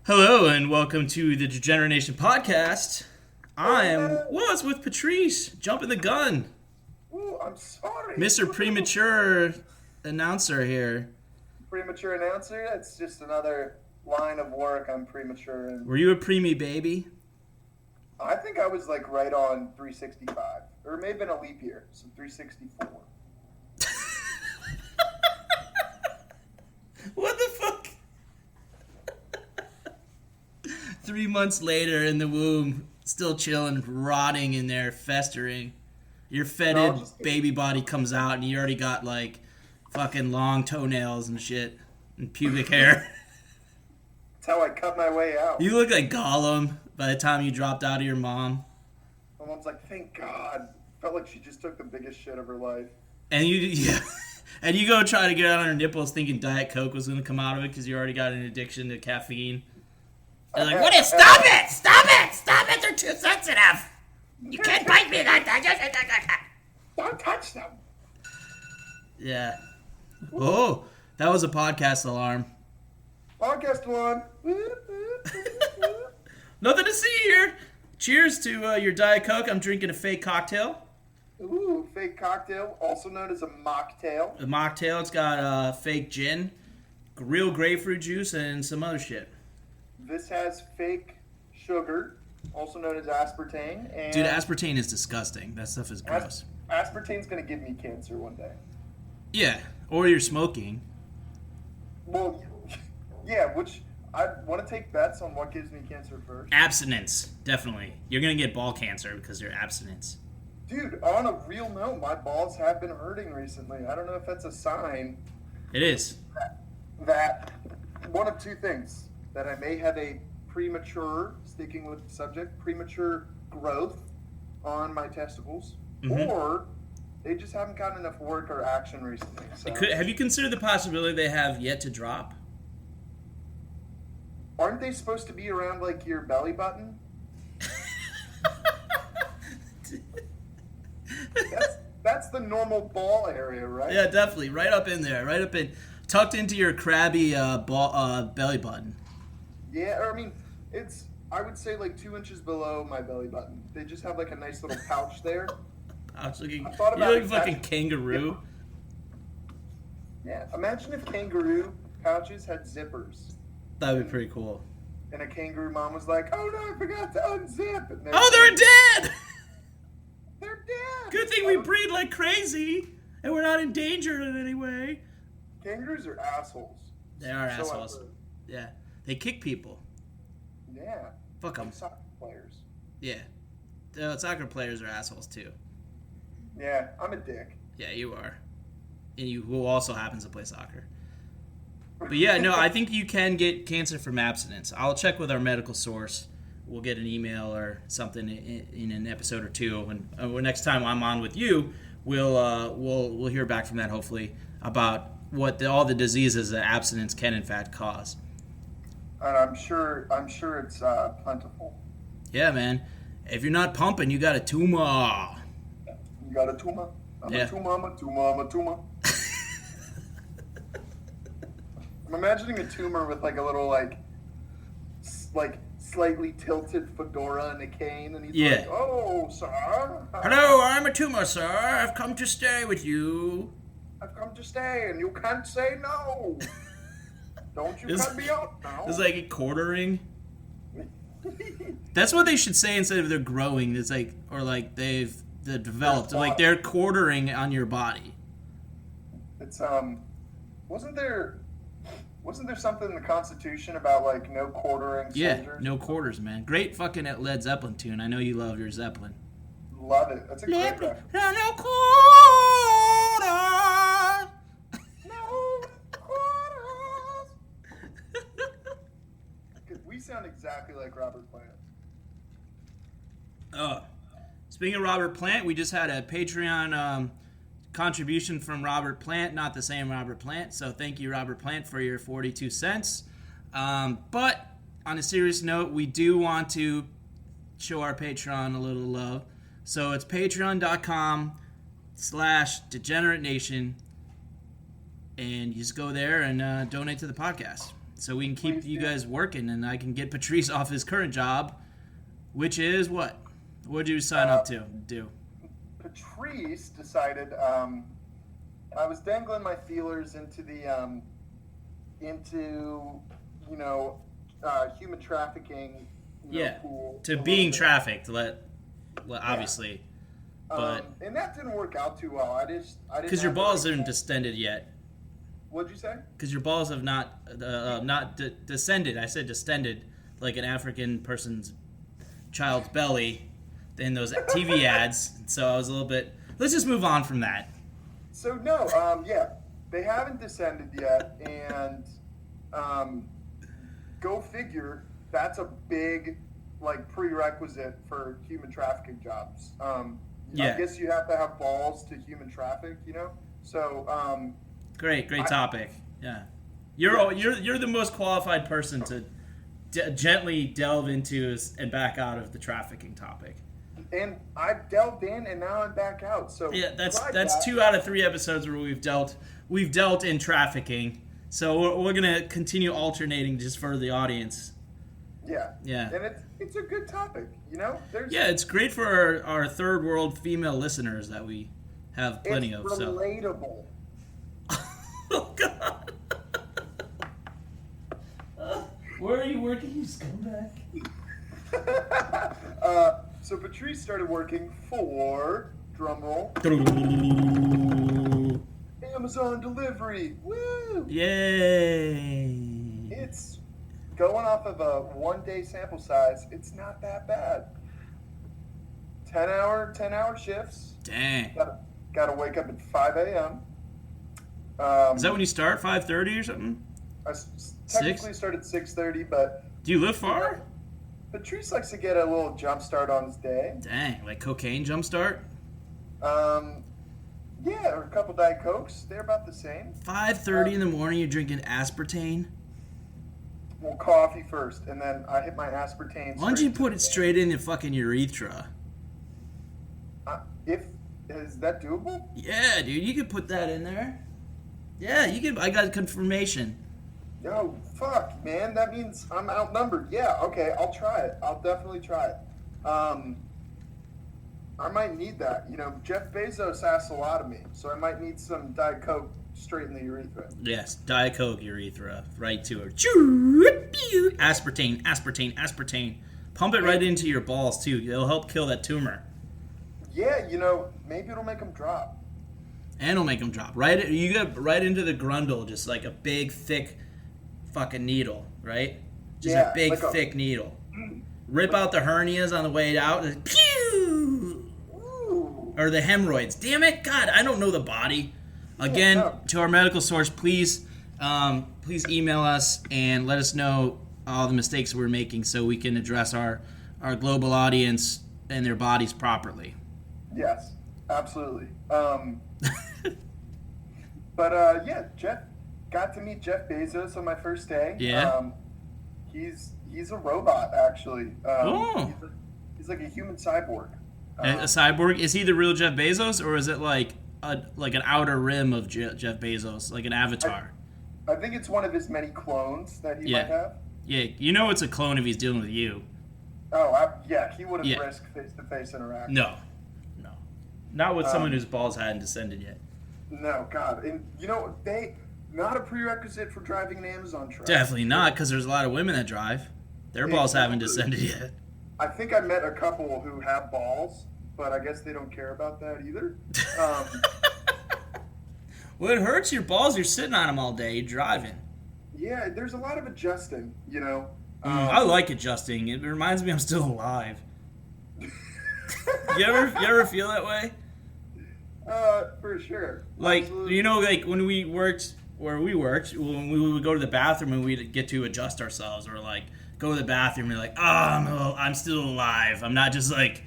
Hello and welcome to the Degenerate Nation podcast. I am with Patrice, jumping the gun. Ooh, I'm sorry. Mr. Premature Announcer here. Premature announcer? That's just another line of work I'm premature in. Were you a preemie baby? I think I was like right on 365. Or it may have been a leap year, so 364. What the fuck? 3 months later in the womb, still chilling, rotting in there, festering. Your fetid baby body comes out and you already got like fucking long toenails and shit and pubic hair. That's how I cut my way out. You look like Gollum by the time you dropped out of your mom. My mom's like, thank God. Felt like she just took the biggest shit of her life. And and you go try to get out on her nipples thinking Diet Coke was going to come out of it because you already got an addiction to caffeine. They're like, what is, stop it! Stop it! Stop it! They're too sensitive! You can't bite me like that! Don't touch them! Yeah. Oh, that was a podcast alarm. Podcast alarm. Nothing to see here. Cheers to your Diet Coke. I'm drinking a fake cocktail. Ooh, fake cocktail, also known as a mocktail. A mocktail. It's got fake gin, real grapefruit juice, and some other shit. This has fake sugar, also known as aspartame. And dude, aspartame is disgusting. That stuff is gross. Aspartame's going to give me cancer one day. Yeah, or you're smoking. Well, yeah, which I want to take bets on what gives me cancer first. Abstinence, definitely. You're going to get ball cancer because you're abstinence. Dude, on a real note, my balls have been hurting recently. I don't know if that's a sign. It is. That one of two things. That I may have a premature, sticking with the subject, premature growth on my testicles. Mm-hmm. Or they just haven't gotten enough work or action recently. So. Have you considered the possibility they have yet to drop? Aren't they supposed to be around, like, your belly button? That's the normal ball area, right? Yeah, definitely. Right up in there. Right up in... Tucked into your crabby belly button. Yeah, or I mean, it's, I would say, like 2 inches below my belly button. They just have, like, a nice little pouch there. Pouch looking... You look like a fucking kangaroo. Yeah, imagine if kangaroo pouches had zippers. That would be pretty cool. And a kangaroo mom was like, oh no, I forgot to unzip. And they're dead! They're dead! Good thing we breed like crazy, and we're not endangered in any way. Kangaroos are assholes. They are assholes. Yeah. They kick people. Yeah. Fuck them. Soccer players. Yeah. Soccer players are assholes too. Yeah, I'm a dick. Yeah, you are. And who also happens to play soccer. But yeah, no, I think you can get cancer from abstinence. I'll check with our medical source. We'll get an email or something in an episode or two, and next time I'm on with you, we'll hear back from that hopefully about what all the diseases that abstinence can in fact cause. And I'm sure it's plentiful. Yeah, man. If you're not pumping, you got a tumor. You got a tumor. I'm a tumor. I'm imagining a tumor with like a little like slightly tilted fedora and a cane, and he's like, "Oh, sir. Hello, I'm a tumor, sir. I've come to stay with you. I've come to stay, and you can't say no. Don't you cut me out now." It's like a quartering. That's what they should say instead of they're growing. It's like, or like they've developed. Like they're quartering on your body. It's wasn't there something in the Constitution about like no quartering soldiers? Yeah, no quarters, man. Great fucking Led Zeppelin tune. I know you love your Zeppelin. Love it. That's a great record. No quarters. No quarters. We sound exactly like Robert Plant. Speaking of Robert Plant, we just had a Patreon contribution from Robert Plant, not the same Robert Plant, so thank you, Robert Plant, for your 42 cents. But on a serious note, we do want to show our Patreon a little love. So it's patreon.com/degenerate nation, and you just go there and donate to the podcast. so we can keep Please you do. guys working, and I can get Patrice off his current job, which is what? What did you sign up to do? Patrice decided I was dangling my feelers into the human trafficking pool. To being trafficked, obviously. But and that didn't work out too well. I didn't because your have balls the right- aren't distended yet. What'd you say? Because your balls have not descended. I said distended, like an African person's child's belly in those TV ads. So I was a little bit. Let's just move on from that. So no, they haven't descended yet, and go figure. That's a big prerequisite for human trafficking jobs. I guess you have to have balls to human traffic. So. Great topic. Yeah, you're the most qualified person to gently delve into and back out of the trafficking topic. And I've delved in, and now I'm back out. So yeah, that's 2 out of 3 episodes where we've dealt in trafficking. So we're gonna continue alternating just for the audience. Yeah. Yeah. And it's a good topic. It's great for our third world female listeners that we have plenty of. It's relatable. Oh God. Where are you working, you scumbag? So Patrice started working for, drumroll, Amazon delivery. Woo! Yay! It's going off of a 1-day sample size. It's not that bad. 10-hour shifts. Dang. Got to wake up at 5 a.m. Is that when you start? 5:30 or something? I technically started 6:30, but do you live far? Patrice likes to get a little jump start on his day. Dang, like cocaine jump start? Yeah, or a couple Diet Cokes. They're about the same. 5:30 in the morning, you're drinking aspartame? Well, coffee first, and then I hit my aspartame. Why don't you put it straight in the fucking urethra? Is that doable? Yeah, dude, you could put that in there. Yeah, you could. I got confirmation. Yo, fuck, man. That means I'm outnumbered. Yeah, okay, I'll try it. I'll definitely try it. I might need that. Jeff Bezos asks a lot of me, so I might need some Diet Coke straight in the urethra. Yes, Diet Coke urethra, right to her. Aspartame. Pump it right into your balls, too. It'll help kill that tumor. Yeah, maybe it'll make them drop. And it'll make them drop. You get right into the grundle, just like a big, thick fucking needle, right? Just a big, thick needle. Rip out the hernias on the way out. And pew! Ooh. Or the hemorrhoids. Damn it, God, I don't know the body. Again, to our medical source, please email us and let us know all the mistakes we're making so we can address our global audience and their bodies properly. Yes, absolutely. Jeff, got to meet Jeff Bezos on my first day. Yeah. He's a robot, actually. Oh. He's like a human cyborg. A cyborg? Is he the real Jeff Bezos, or is it like an outer rim of Jeff Bezos, like an avatar? I think it's one of his many clones that he might have. Yeah, it's a clone if he's dealing with you. Oh, he wouldn't risk face-to-face interaction. No. Not with someone whose balls hadn't descended yet. No, God. And, not a prerequisite for driving an Amazon truck. Definitely not, because there's a lot of women that drive. Their balls haven't descended yet. I think I met a couple who have balls, but I guess they don't care about that either. Well, it hurts your balls. You're sitting on them all day. You're driving. Yeah, there's a lot of adjusting, I like adjusting. It reminds me I'm still alive. You ever feel that way? For sure. Like, Absolutely. when we worked where we worked, when we would go to the bathroom and we'd get to adjust ourselves, or like go to the bathroom and be like, I'm still alive. I'm not just like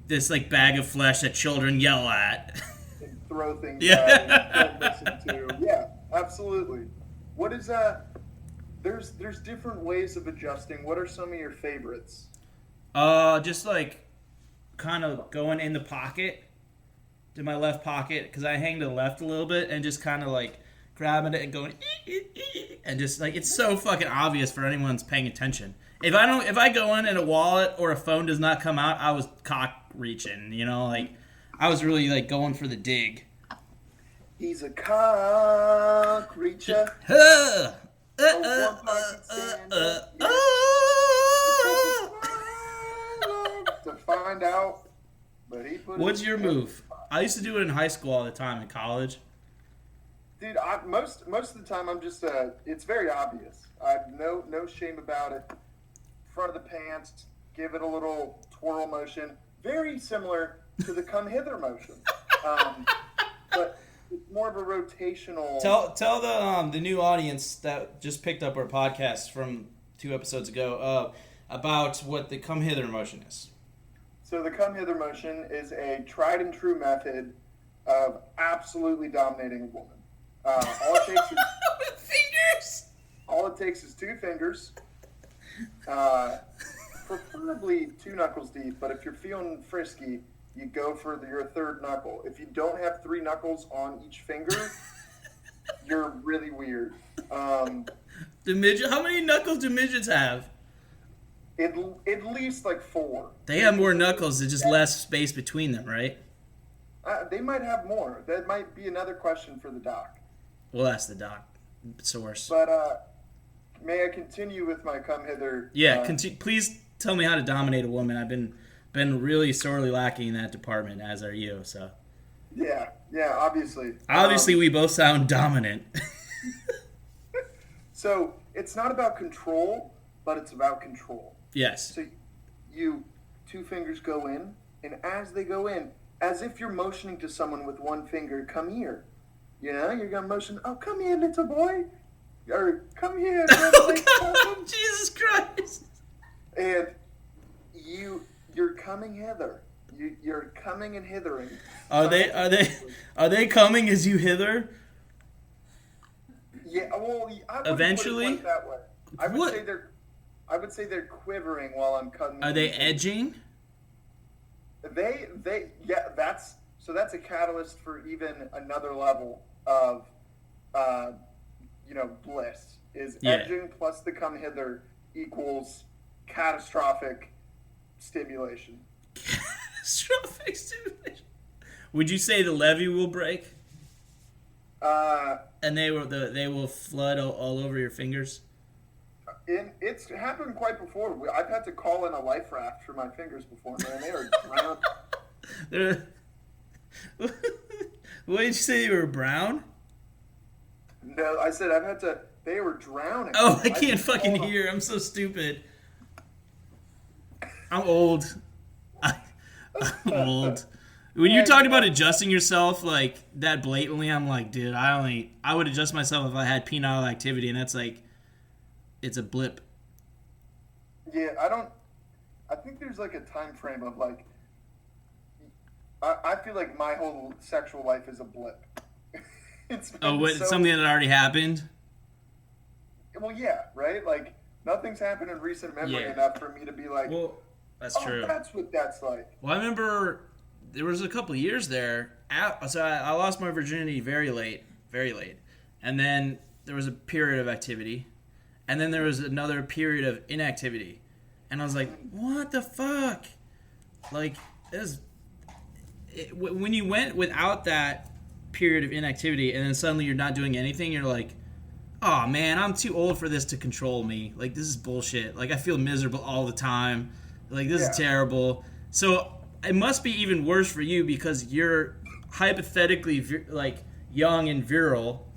this like bag of flesh that children yell at. And throw things Yeah. at and listen to. Yeah, absolutely. What is there's different ways of adjusting. What are some of your favorites? Just like kind of going in the pocket, to my left pocket, because I hang to the left a little bit, and just kind of like grabbing it and going, and just like it's so fucking obvious for anyone that's paying attention. If I go in and a wallet or a phone does not come out, I was cock reaching, like I was really like going for the dig. He's a cock reacher. To find out, but he put. What's your move? I used to do it in high school all the time. In college, dude, most of the time I'm just it's very obvious. I have no shame about it. Front of the pants, give it a little twirl motion, very similar to the come hither motion, but it's more of a rotational. Tell the new audience that just picked up our podcast from 2 episodes ago about what the come hither motion is. So the come hither motion is a tried and true method of absolutely dominating a woman. All it takes is fingers. All it takes is 2 fingers, preferably 2 knuckles deep. But if you're feeling frisky, you go for your 3rd knuckle. If you don't have 3 knuckles on each finger, you're really weird. The midget. How many knuckles do midgets have? At least like 4. They have more knuckles. There's just less space between them, right? They might have more. That might be another question for the doc. We'll ask the doc source. But may I continue with my come hither? Yeah, please tell me how to dominate a woman. I've been really sorely lacking in that department, as are you. So. Yeah, obviously. Obviously, we both sound dominant. So it's not about control, but it's about control. Yes. So you 2 fingers go in, and as they go in, as if you're motioning to someone with 1 finger, come here. You're gonna motion, oh, come here, little boy, or come here. Jesus Christ! And you're coming hither. You're coming and hithering. Are they coming as you hither? Yeah. Well, I would eventually. put it that way. I would say they're quivering while I'm cutting. Are they edging? That's a catalyst for even another level of bliss. Edging plus the come hither equals catastrophic stimulation. Catastrophic stimulation. Would you say the levee will break? And they will flood all over your fingers? It's happened quite before. I've had to call in a life raft for my fingers before, man. They are drowned. What did you say? You were brown? No, I said they were drowning. Oh, I can't fucking hear. I'm so stupid. I'm old. I'm old. When you're talking about adjusting yourself like that blatantly, I'm like, dude, I would adjust myself if I had penile activity, and that's like, it's a blip. Yeah, I think there's like a time frame of like, I feel like my whole sexual life is a blip. Something that already happened? Well, yeah, right? Like, nothing's happened in recent memory enough for me to be like, well, that's true. That's what that's like. Well, I remember there was a couple of years there. So I lost my virginity very late. And then there was a period of activity. And then there was another period of inactivity. And I was like, what the fuck? Like, when you went without that period of inactivity and then suddenly you're not doing anything, you're like, oh man, I'm too old for this to control me. Like, this is bullshit. Like, I feel miserable all the time. Like, this is terrible. So it must be even worse for you because you're hypothetically like young and virile.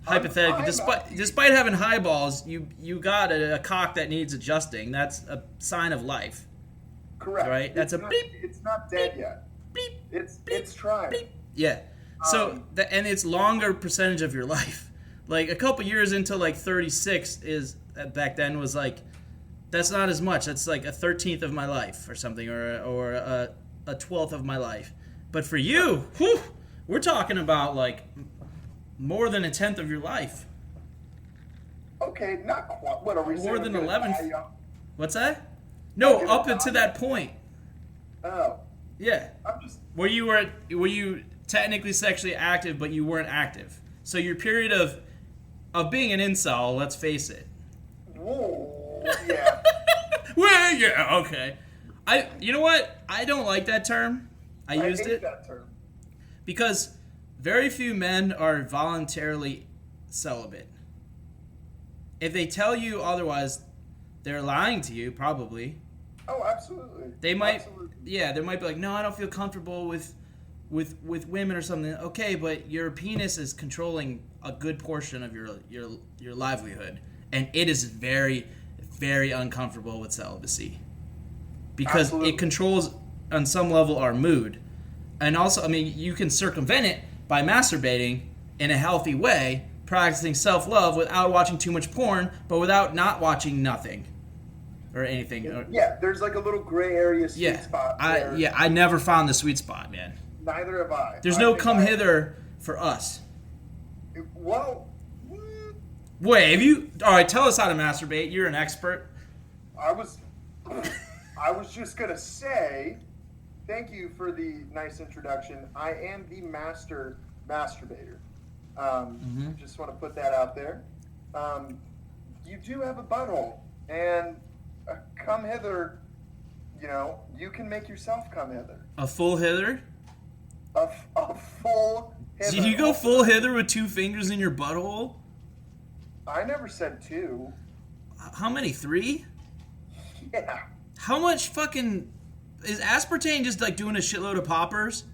Hypothetically, despite having high balls, you got a cock that needs adjusting. That's a sign of life. Correct. Right? That's beep. It's not dead beep, yet. Beep. It's trying. Beep. Yeah. So and it's longer percentage of your life. Like a couple years into like 36 is back then was like, that's not as much. That's like a 13th of my life or something, or a 12th of my life. But for you, we're talking about like more than a 10th of your life. Okay, not quite. What are we saying? More than 11th. What's that? No, up until that point. Oh. Yeah. Where you technically sexually active, but you weren't active. So your period of being an incel, let's face it. Whoa, yeah. Well, yeah, okay. You know what? I don't like that term. I used hate it that term. because very few men are voluntarily celibate. If they tell you otherwise, they're lying to you, probably. Oh, absolutely. They might, Absolutely. yeah, they might be like, no, I don't feel comfortable with women or something. Okay, but your penis is controlling a good portion of your livelihood, and it is very, very uncomfortable with celibacy because Absolutely. it controls on some level our mood, and also, I mean, you can circumvent it by masturbating in a healthy way, practicing self-love without watching too much porn, but without not watching nothing or anything. Yeah, there's like a little gray area sweet spot. I never found the sweet spot, man. Neither have I. There's I no think come hither for us. Well, Wait, have you? All right, tell us how to masturbate. You're an expert. I was just gonna say, thank you for the nice introduction. I am the master masturbator. Just want to put that out there. You do have a butthole, and come hither. You know, you can make yourself come hither. A full hither? A full hither. Did you go full hither with 2 fingers in your butthole? I never said 2. How many? 3? Yeah. How much fucking is aspartame? Just like doing a shitload of poppers?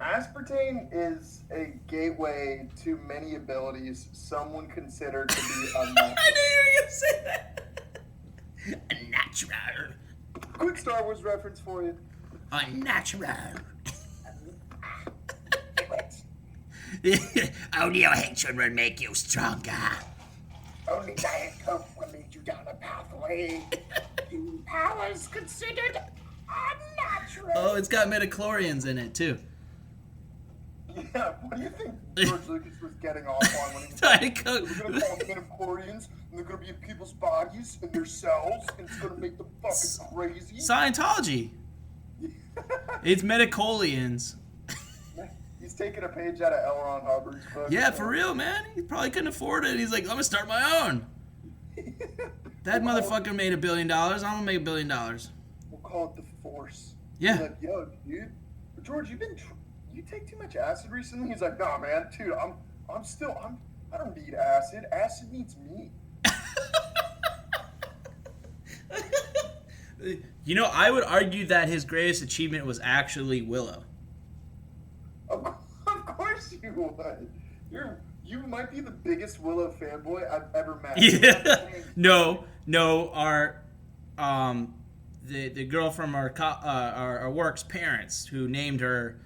Aspartame is a gateway to many abilities some would consider to be unnatural. I knew you were gonna say that. Unnatural. Quick Star Wars reference for you. Unnatural. Only your hatred will make you stronger. Only Diet Coke will lead you down a pathway to powers considered unnatural. Oh, it's got midichlorians in it too. Yeah, what do you think George Lucas was getting off on when he was Diet Coke. We're gonna call them midichlorians, and they're gonna be in people's bodies and their cells, and it's gonna make them fucking crazy. Scientology. It's midichlorians. He's taking a page out of L. Ron Hubbard's book. Yeah, for real, man. He probably couldn't afford it. He's like, I'm gonna start my own. That motherfucker made $1 billion. I'm gonna make $1 billion. We'll call it the Force. Yeah. He's like, yo, dude, George, you take too much acid recently? He's like, nah, man, dude, I don't need acid. Acid needs me. You know, I would argue that his greatest achievement was actually Willow. Of course you would. You might be the biggest Willow fanboy I've ever met. Yeah. No, our the girl from our work's parents who named her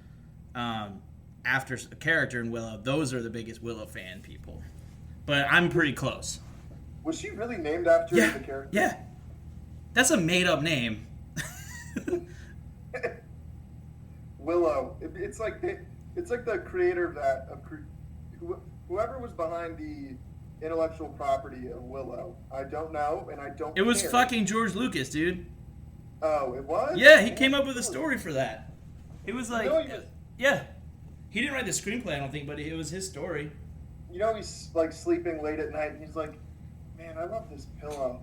after a character in Willow. Those are the biggest Willow fan people. But I'm pretty close. Was she really named after the character? Yeah. That's a made up name. Willow. It's like the creator of that. Whoever was behind the intellectual property of Willow. I don't know, and I don't. It was care. fucking George Lucas, dude. Oh, it was? Yeah, he came up with a story for that. It was like, No, yeah. He didn't write the screenplay, I don't think, but it was his story. You know, he's like sleeping late at night, and he's like, "Man, I love this pillow."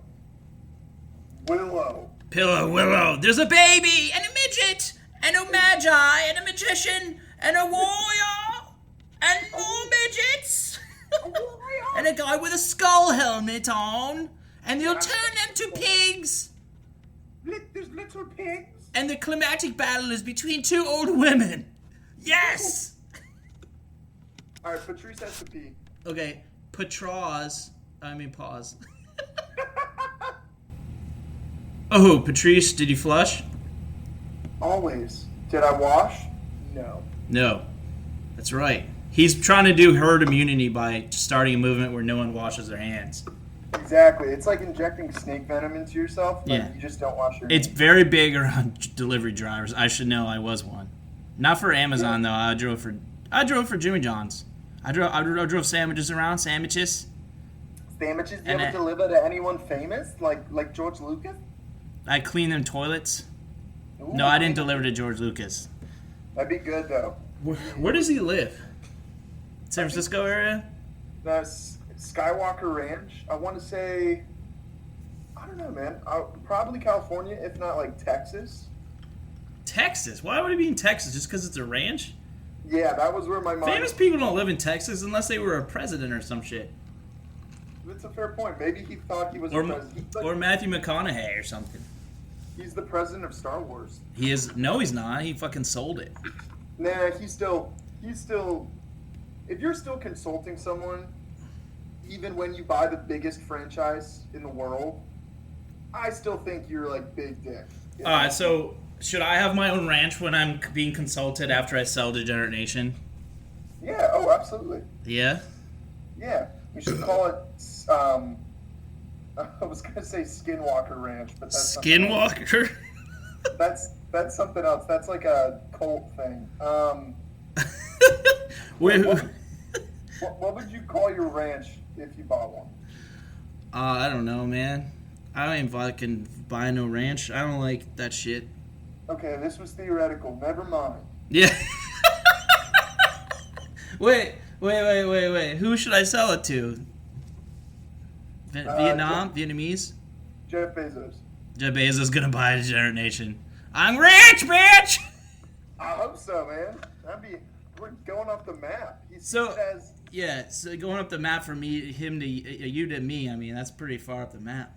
Willow. Willow. There's a baby and a midget and a magi and a magician and a warrior and more midgets and a guy with a skull helmet on, and they'll turn them to pigs. There's little pigs. And the climatic battle is between 2 old women. Yes. All right, Patrice has to pee. Okay, pause. Oh, Patrice, did you flush? Always. Did I wash? No. No. That's right. He's trying to do herd immunity by starting a movement where no one washes their hands. Exactly. It's like injecting snake venom into yourself, but Yeah. you just don't wash your It's hands. very big around delivery drivers. I should know. I was one. Not for Amazon though. I drove for Jimmy John's. I drove sandwiches around. Sandwiches. Sandwiches? You And ever deliver to anyone famous? Like George Lucas? I cleaned them toilets. Ooh, No, I didn't deliver to George Lucas. That'd be good, though. Where does he live? San Francisco area? That's Skywalker Ranch. I want to say, I don't know, man. Probably California, if not like Texas. Texas? Why would it be in Texas? Just because it's a ranch? Yeah, that was where my mind... Famous people don't live in Texas unless they were a president or some shit. That's a fair point. Maybe he thought he was a president. Or Matthew McConaughey or something. He's the president of Star Wars. He is... No, he's not. He fucking sold it. Nah, he's still... If you're still consulting someone, even when you buy the biggest franchise in the world, I still think you're like big dick. Alright, so should I have my own ranch when I'm being consulted after I sell Degenerate Nation? Yeah, oh, absolutely. Yeah? Yeah, we should call it, I was going to say Skinwalker Ranch, but that's Skinwalker? That's something else. That's like a cult thing. What would you call your ranch if you bought one? I don't know, man. I don't even fucking buy no ranch. I don't like that shit. Okay, this was theoretical. Never mind. Yeah. Wait. Who should I sell it to? Vietnam? Vietnamese? Jeff Bezos. Jeff Bezos is gonna buy a Degenerate Nation. I'm rich, bitch! I hope so, man. We're going off the map. So going up the map from him to you to me, I mean, that's pretty far up the map.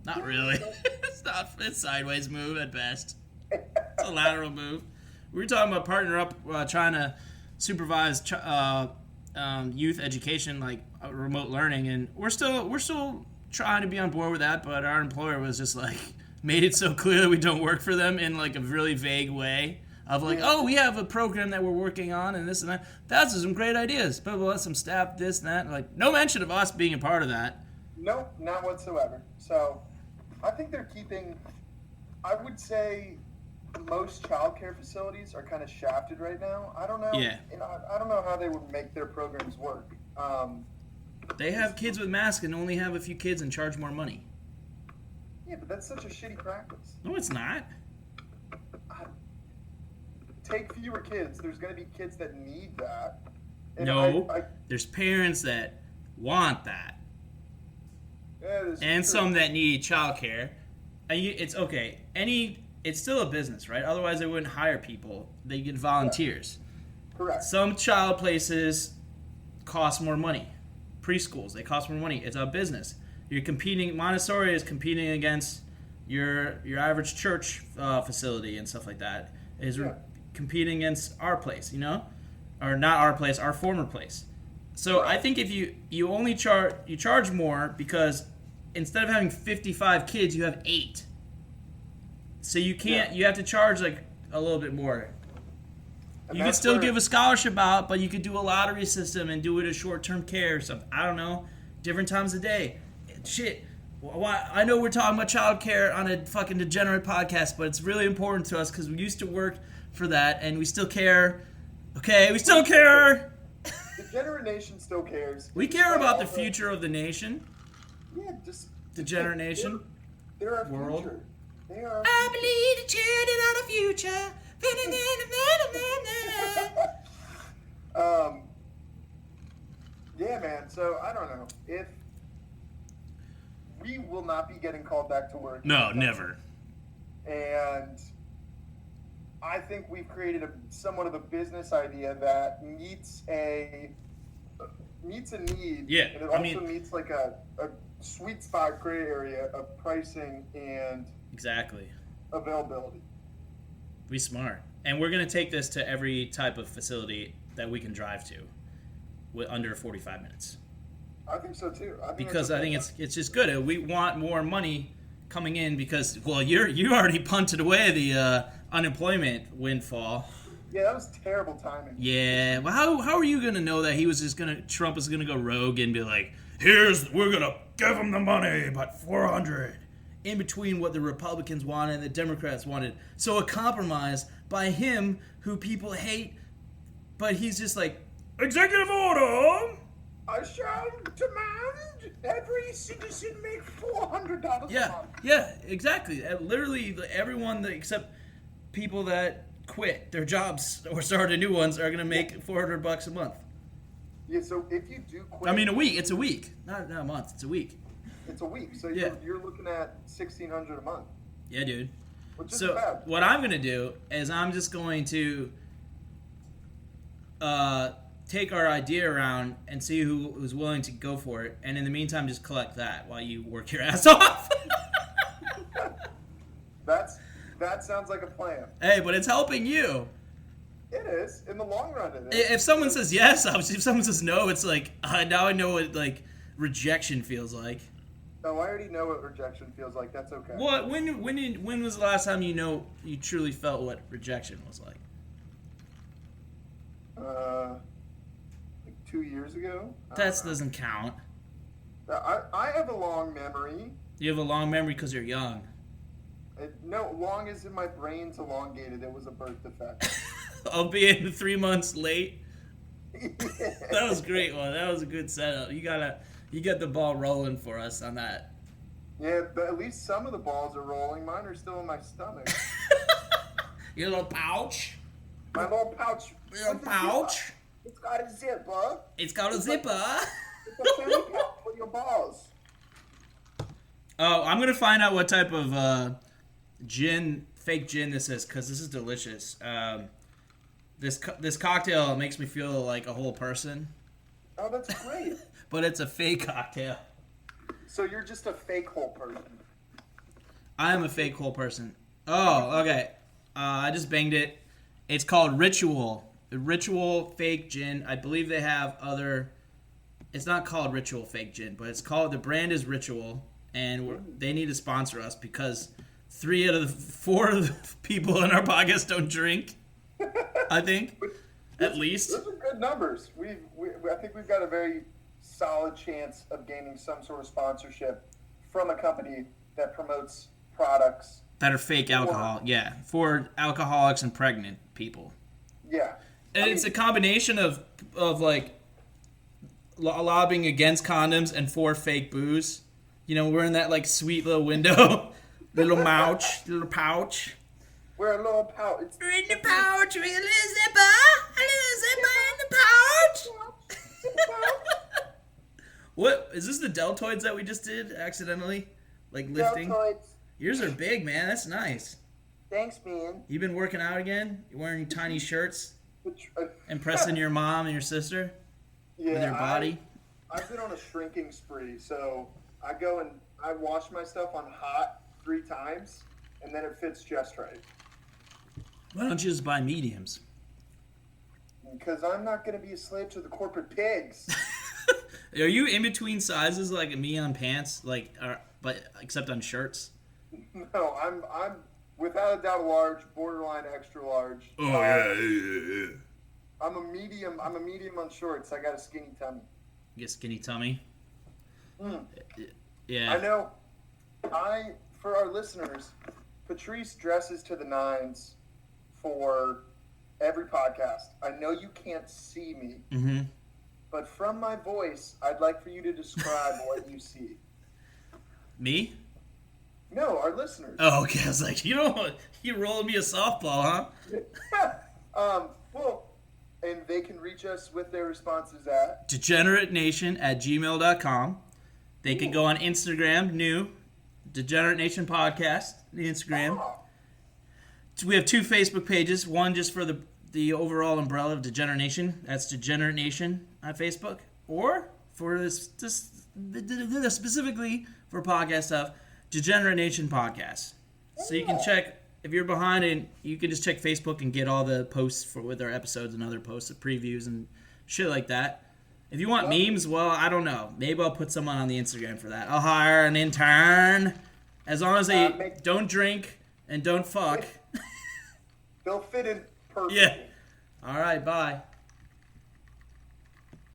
Not really. It's sideways move at best. It's a lateral move. We were talking about partner up, trying to supervise youth education, like remote learning, and we're still trying to be on board with that. But our employer was just like made it so clear that we don't work for them in like a really vague way. Of like, oh, we have a program that we're working on and this and that. That's some great ideas. But we'll let some staff this and that. Like, no mention of us being a part of that. Nope, not whatsoever. So, I think they're keeping, I would say most childcare facilities are kind of shafted right now. I don't know. Yeah. I don't know how they would make their programs work. They have kids with masks and only have a few kids and charge more money. Yeah, but that's such a shitty practice. No, it's not. Take fewer kids. There's going to be kids that need that. And no, there's parents that want that. Yeah, and true. Some that need childcare. It's okay. It's still a business, right? Otherwise, they wouldn't hire people. They get volunteers. Yeah. Correct. Some child places cost more money. Preschools, they cost more money. It's a business. You're competing. Montessori is competing against your average church facility and stuff like that. Competing against our place, or not our place, our former place. So I think if you only charge more because instead of having 55 kids, you have 8. So you can't. Yeah. You have to charge like a little bit more. And you could still give a scholarship out, but you could do a lottery system and do it as short-term care or something. I don't know, different times of day. Shit. I know we're talking about child care on a fucking degenerate podcast, but it's really important to us because we used to work for that, and we still care. Okay, we still care. Degenerate Nation still cares. We care about the future of the nation. Yeah, just Degenerate Nation. They're our world. Future. They are. I believe the children are the future. Yeah, man. So I don't know if we will not be getting called back to work. No, never. And I think we've created somewhat of a business idea that meets a need. Yeah, and it also meets like a sweet spot gray area of pricing and exactly availability. We smart, and we're gonna take this to every type of facility that we can drive to, with under 45 minutes. I think so too. I think it's just good. We want more money coming in because you already punted away the unemployment windfall. Yeah, that was terrible timing. Yeah, well, how are you gonna know that Trump is gonna go rogue and be like, we're gonna give him the money, but 400 in between what the Republicans wanted and the Democrats wanted. So a compromise by him, who people hate, but he's just like, executive order. I shall demand every citizen make $400 a month. Yeah, exactly. Literally, everyone except people that quit their jobs or started new ones are going to make $400 a month. Yeah, so if you do quit... I mean, a week. It's a week. Not a month. It's a week. It's a week. So Yeah. you're looking at $1,600 a month. Yeah, dude. Which So bad. what I'm going to do is I'm just going to take our idea around and see who's willing to go for it. And in the meantime, just collect that while you work your ass off. That sounds like a plan. Hey, but it's helping you. It is. In the long run, it is. If someone says yes, obviously. If someone says no, it's like, now I know what, like, rejection feels like. No, I already know what rejection feels like. That's okay. What? When was the last time you truly felt what rejection was like? Like 2 years ago? That doesn't count. I have a long memory. You have a long memory because you're young. No, long as in my brain's elongated. It was a birth defect. I'll be in 3 months late. Yeah. That was a great one. That was a good setup. You got the ball rolling for us on that. Yeah, but at least some of the balls are rolling. Mine are still in my stomach. Your little pouch. My little pouch. Your little pouch. It's got a zipper. It's got a zipper. It's a fanny pouch for your balls. Oh, I'm gonna find out what type of fake gin this is, because this is delicious. This cocktail makes me feel like a whole person. Oh, that's great. But it's a fake cocktail. So you're just a fake whole person. I am a fake whole person. Oh, okay. I just banged it. It's called Ritual. Ritual fake gin. I believe they have other... It's not called Ritual fake gin, but it's called... The brand is Ritual, and they need to sponsor us because 3 out of the 4 of the people in our podcast don't drink. I think. At least. Those are good numbers. I think we've got a very solid chance of gaining some sort of sponsorship from a company that promotes products that are fake alcohol. Yeah, for alcoholics and pregnant people. Yeah. And it's a combination of like lobbying against condoms and for fake booze. You know, we're in that like sweet little window, little pouch. We're a little pouch. We're in the pouch with a little zipper. A little zipper in the pouch. What? Is this the deltoids that we just did accidentally? Like lifting? Deltoids. Yours are big, man. That's nice. Thanks, man. You been working out again? You wearing tiny shirts? Impressing your mom and your sister? Yeah, with your body? I've been on a shrinking spree, so I go and I wash my stuff on hot 3 times, and then it fits just right. Why don't you just buy mediums? Because I'm not going to be a slave to the corporate pigs. Are you in between sizes like me on pants, but except on shirts? No, I'm without a doubt a large, borderline extra large. Oh yeah. I'm a medium on shorts. I got a skinny tummy. You get skinny tummy. Mm. Yeah. I know. For our listeners, Patrice dresses to the nines for every podcast. I know you can't see me, but from my voice, I'd like for you to describe what you see. Me? No, our listeners. Oh, okay. I was like, you rolling me a softball, huh? Well, and they can reach us with their responses at degeneratenation@gmail.com. They can go on Instagram, new Degenerate Nation Podcast, the Instagram. Oh. So we have 2 Facebook pages. One just for the overall umbrella of Degenerate Nation. That's Degenerate Nation on Facebook. Or for this specifically for podcast stuff, Degenerate Nation Podcast. So you can check, if you're behind it, you can just check Facebook and get all the posts with our episodes and other posts, previews and shit like that. If you want memes, well, I don't know. Maybe I'll put someone on the Instagram for that. I'll hire an intern. As long as they don't drink and don't fuck. They'll fit in perfectly. Yeah. All right, bye.